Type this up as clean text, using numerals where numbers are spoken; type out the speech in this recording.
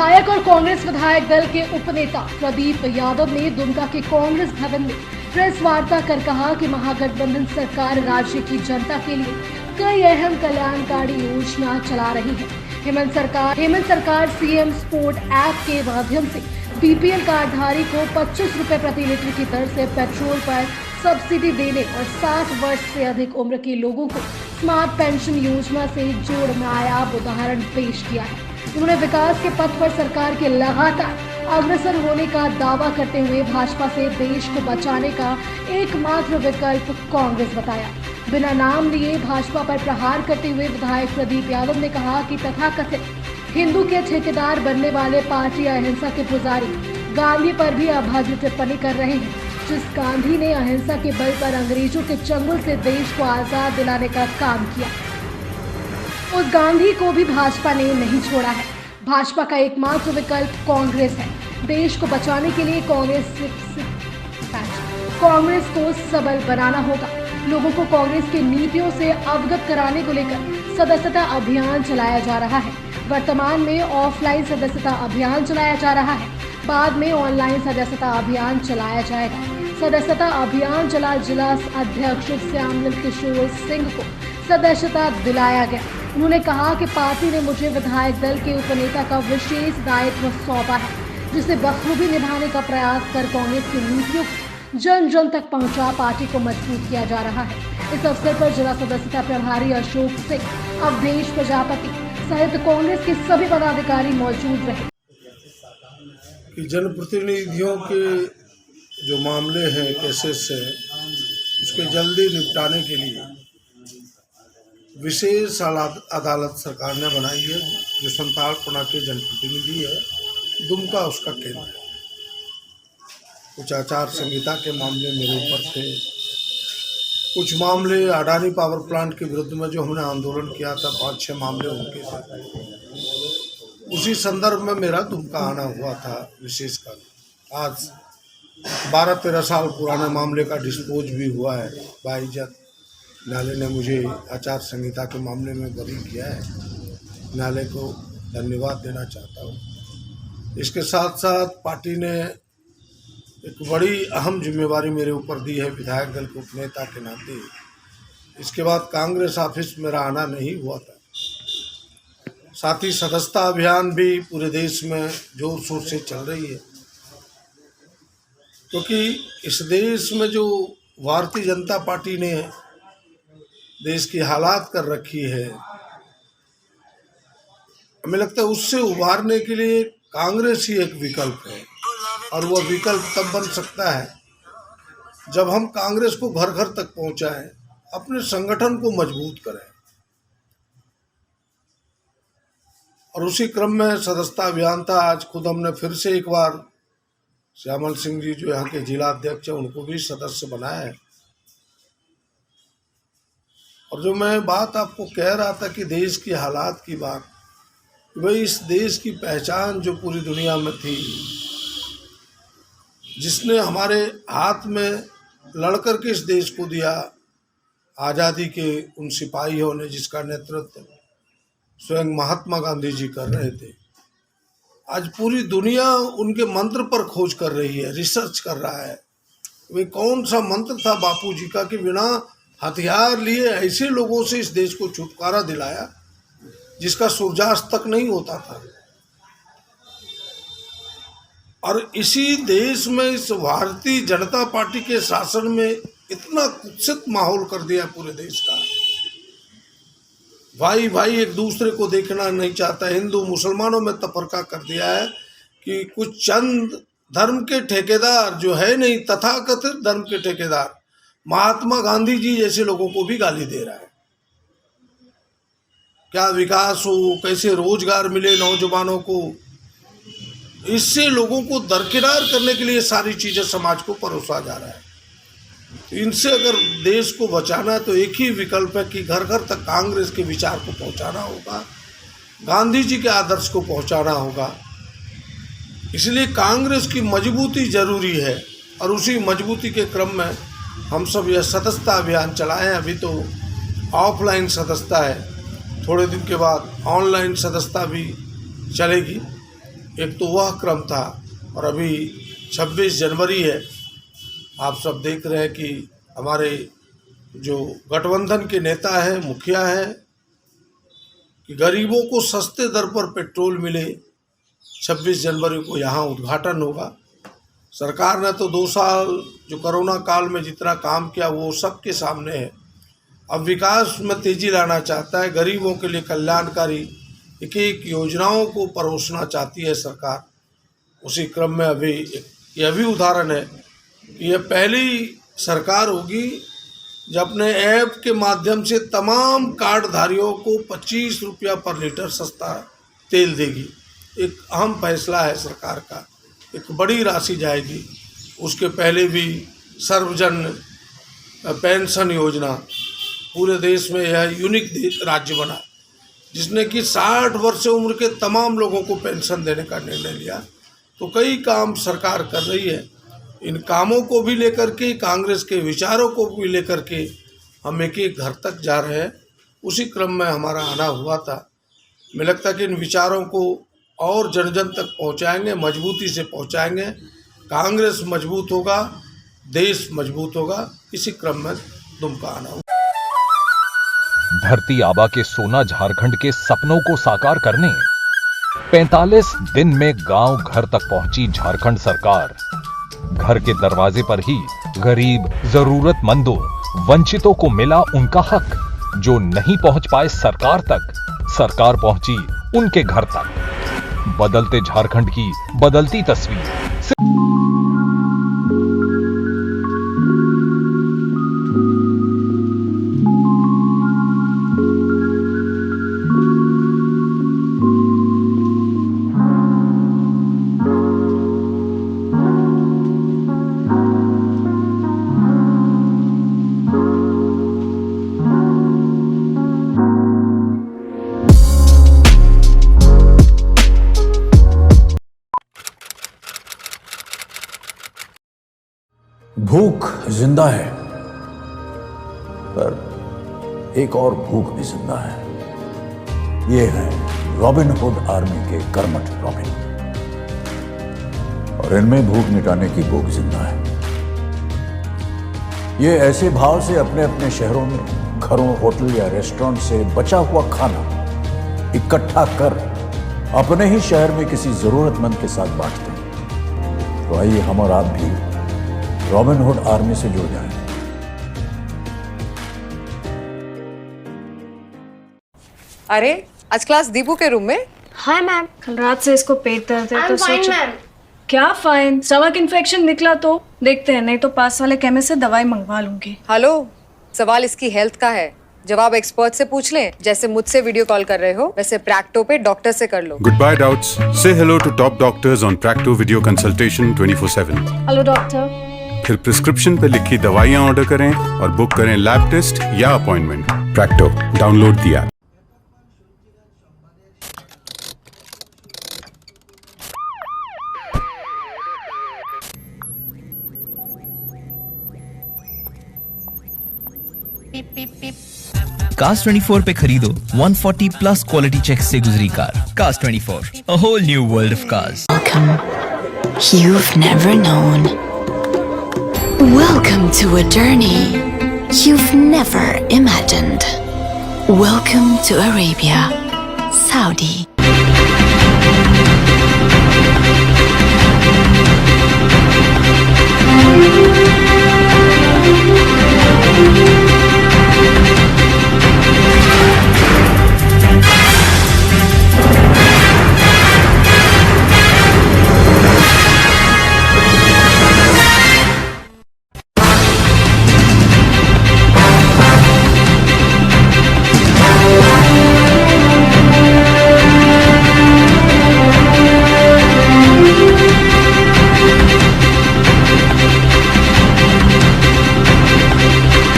विधायक और कांग्रेस विधायक दल के उपनेता प्रदीप यादव ने दुमका के कांग्रेस भवन में प्रेस वार्ता कर कहा कि महागठबंधन सरकार राज्य की जनता के लिए कई अहम कल्याणकारी योजना चला रही है। हेमंत सरकार सीएम स्पोर्ट ऐप के माध्यम से बीपीएल कार्डधारी को 25 रुपए प्रति लीटर की दर से पेट्रोल पर सब्सिडी देने और 60 वर्ष से अधिक उम्र के लोगों को स्मार्ट पेंशन योजना से जोड़ नायाब उदाहरण पेश किया है। उन्होंने विकास के पथ पर सरकार के लगातार अग्रसर होने का दावा करते हुए भाजपा से देश को बचाने का एकमात्र विकल्प कांग्रेस बताया। बिना नाम लिए भाजपा पर प्रहार करते हुए विधायक प्रदीप यादव ने कहा कि तथाकथित हिंदू के ठेकेदार बनने वाले पार्टी अहिंसा के पुजारी गांधी पर भी अभद्र टिप्पणी कर रहे हैं। जिस गांधी ने अहिंसा के बल पर अंग्रेजों के चंगुल से देश को आजाद दिलाने का काम किया, उस गांधी को भी भाजपा ने नहीं छोड़ा है। भाजपा का एकमात्र विकल्प कांग्रेस है। देश को बचाने के लिए कांग्रेस को सबल बनाना होगा। लोगों को कांग्रेस की नीतियों से अवगत कराने को लेकर सदस्यता अभियान चलाया जा रहा है। वर्तमान में ऑफलाइन सदस्यता अभियान चलाया जा रहा है, बाद में ऑनलाइन सदस्यता अभियान चलाया जाएगा। सदस्यता अभियान चला जिला अध्यक्ष श्यामल किशोर सिंह को सदस्यता दिलाया गया। उन्होंने कहा कि पार्टी ने मुझे विधायक दल के उपनेता का विशेष दायित्व सौंपा है, जिसे बखूबी निभाने का प्रयास कर कांग्रेस की नीतियों को जन जन तक पहुंचा पार्टी को मजबूत किया जा रहा है। इस अवसर पर जिला सदस्यता प्रभारी अशोक सिंह, अवधेश प्रजापति सहित कांग्रेस के सभी पदाधिकारी मौजूद रहे। कि जनप्रतिनिधियों के जो मामले हैं, केसेस हैं, उसके जल्दी निपटाने के लिए विशेष अदालत सरकार ने बनाई है, जो संथालपना के जनप्रतिनिधि है। दुमका उसका केंद्र है। कुछ आचार संहिता के मामले मेरे ऊपर थे, कुछ मामले अडानी पावर प्लांट के विरुद्ध में जो हमने आंदोलन किया था, 5-6 मामले उनके थे। उसी संदर्भ में मेरा दुमका आना हुआ था विशेषकर। आज 12-13 साल पुराने मामले का डिस्पोज भी हुआ है। बाइज्जत न्यायालय ने मुझे आचार संहिता के मामले में बरी किया है। न्यायालय को धन्यवाद देना चाहता हूँ। इसके साथ साथ पार्टी ने एक बड़ी अहम जिम्मेवारी मेरे ऊपर दी है विधायक दल के उपनेता के नाते। इसके बाद कांग्रेस ऑफिस मेरा आना नहीं हुआ था। साथ ही सदस्यता अभियान भी पूरे देश में जोर शोर से चल रही है, क्योंकि इस देश में जो भारतीय जनता पार्टी ने देश की हालात कर रखी है, हमें लगता है उससे उभारने के लिए कांग्रेस ही एक विकल्प है। और वह विकल्प तब बन सकता है जब हम कांग्रेस को घर घर तक पहुंचाएं, अपने संगठन को मजबूत करें। और उसी क्रम में सदस्यता अभियान था। आज खुद हमने फिर से एक बार श्यामल सिंह जी, जो यहाँ के जिला अध्यक्ष हैं, उनको भी सदस्य बनाया है। और जो मैं बात आपको कह रहा था कि देश की हालात की बात, भाई इस देश की पहचान जो पूरी दुनिया में थी, जिसने हमारे हाथ में लड़कर के इस देश को दिया, आज़ादी के उन सिपाहियों ने जिसका नेतृत्व स्वयं महात्मा गांधी जी कर रहे थे, आज पूरी दुनिया उनके मंत्र पर खोज कर रही है, रिसर्च कर रहा है। वे कौन सा मंत्र था बापू जी का कि बिना हथियार लिए ऐसे लोगों से इस देश को छुटकारा दिलाया जिसका सूर्यास्त तक नहीं होता था। और इसी देश में इस भारतीय जनता पार्टी के शासन में इतना कुत्सित माहौल कर दिया पूरे देश का। भाई भाई एक दूसरे को देखना नहीं चाहता। हिंदू मुसलमानों में तफरका कर दिया है कि कुछ चंद धर्म के ठेकेदार जो है नहीं, तथाकथित धर्म के ठेकेदार महात्मा गांधी जी जैसे लोगों को भी गाली दे रहा है। क्या विकास हो, कैसे रोजगार मिले नौजवानों को, इससे लोगों को दरकिनार करने के लिए सारी चीजें समाज को परोसा जा रहा है। तो इनसे अगर देश को बचाना है तो एक ही विकल्प है कि घर घर तक कांग्रेस के विचार को पहुंचाना होगा, गांधी जी के आदर्श को पहुंचाना होगा। इसलिए कांग्रेस की मजबूती जरूरी है। और उसी मजबूती के क्रम में हम सब यह सदस्यता अभियान चलाएं। अभी तो ऑफलाइन सदस्यता है, थोड़े दिन के बाद ऑनलाइन सदस्यता भी चलेगी। एक तो वह क्रम था, और अभी 26 जनवरी है। आप सब देख रहे हैं कि हमारे जो गठबंधन के नेता है, मुखिया है, कि गरीबों को सस्ते दर पर पेट्रोल मिले। 26 जनवरी को यहाँ उद्घाटन होगा। सरकार ने तो 2 साल जो कोरोना काल में जितना काम किया वो सबके सामने है। अब विकास में तेजी लाना चाहता है, गरीबों के लिए कल्याणकारी एक एक योजनाओं को परोसना चाहती है सरकार। उसी क्रम में अभी यह भी उदाहरण है कि यह पहली सरकार होगी जो अपने ऐप के माध्यम से तमाम कार्डधारियों को 25 रुपया पर लीटर सस्ता तेल देगी। एक अहम फैसला है सरकार का, एक बड़ी राशि जाएगी। उसके पहले भी सर्वजन पेंशन योजना, पूरे देश में यह यूनिक राज्य बना जिसने कि 60 वर्ष से उम्र के तमाम लोगों को पेंशन देने का निर्णय लिया। तो कई काम सरकार कर रही है। इन कामों को भी लेकर के, कांग्रेस के विचारों को भी लेकर के हम एक एक घर तक जा रहे हैं। उसी क्रम में हमारा आना हुआ था। मुझे लगता है कि इन विचारों को और जन जन तक पहुंचाएंगे, मजबूती से पहुंचाएंगे। कांग्रेस मजबूत होगा, देश मजबूत होगा। इसी क्रम में दुमका आना हुआ। धरती आबा के सोना झारखंड के सपनों को साकार करने 45 दिन में गांव घर तक पहुंची झारखंड सरकार। घर के दरवाजे पर ही गरीब, जरूरतमंदों, वंचितों को मिला उनका हक। जो नहीं पहुंच पाए सरकार तक, सरकार पहुंची उनके घर तक। बदलते झारखंड की बदलती तस्वीर। भूख जिंदा है, पर एक और भूख भी जिंदा है। ये है रॉबिन हुड आर्मी के कर्मठ रॉबिन, और इनमें भूख मिटाने की भूख जिंदा है। ये ऐसे भाव से अपने अपने शहरों में घरों, होटल या रेस्टोरेंट से बचा हुआ खाना इकट्ठा कर अपने ही शहर में किसी जरूरतमंद के साथ बांटते हैं। तो आइए हम और आप भी रॉबिन हुड आर्मी से जुड़ जाएं। अरे आज क्लास दीपू के रूम में? हाय मैम, कल रात से इसको पेट दर्द है तो सोच। मैम क्या फाइन? स्टमक इन्फेक्शन निकला तो देखते हैं, नहीं तो पास वाले केमिस्ट से दवाई मंगवा लूंगी। हेलो, सवाल इसकी हेल्थ का है, जवाब एक्सपर्ट से पूछ लें। जैसे मुझसे वीडियो कॉल कर रहे हो वैसे प्रैक्टो पे डॉक्टर से कर लो। Goodbye doubts. Say hello to top doctors on Practo video consultation 24/7. Hello doctor. फिर प्रिस्क्रिप्शन पे लिखी दवाइयाँ ऑर्डर करें और बुक करें लैब टेस्ट या appointment. Practo, download the app. Cars 24 पे खरीदो 140 प्लस क्वालिटी चेक से गुजरी car. Cars 24, a whole new world of cars. Welcome. You've never known. Welcome to a journey you've never imagined. Welcome to Arabia, Saudi.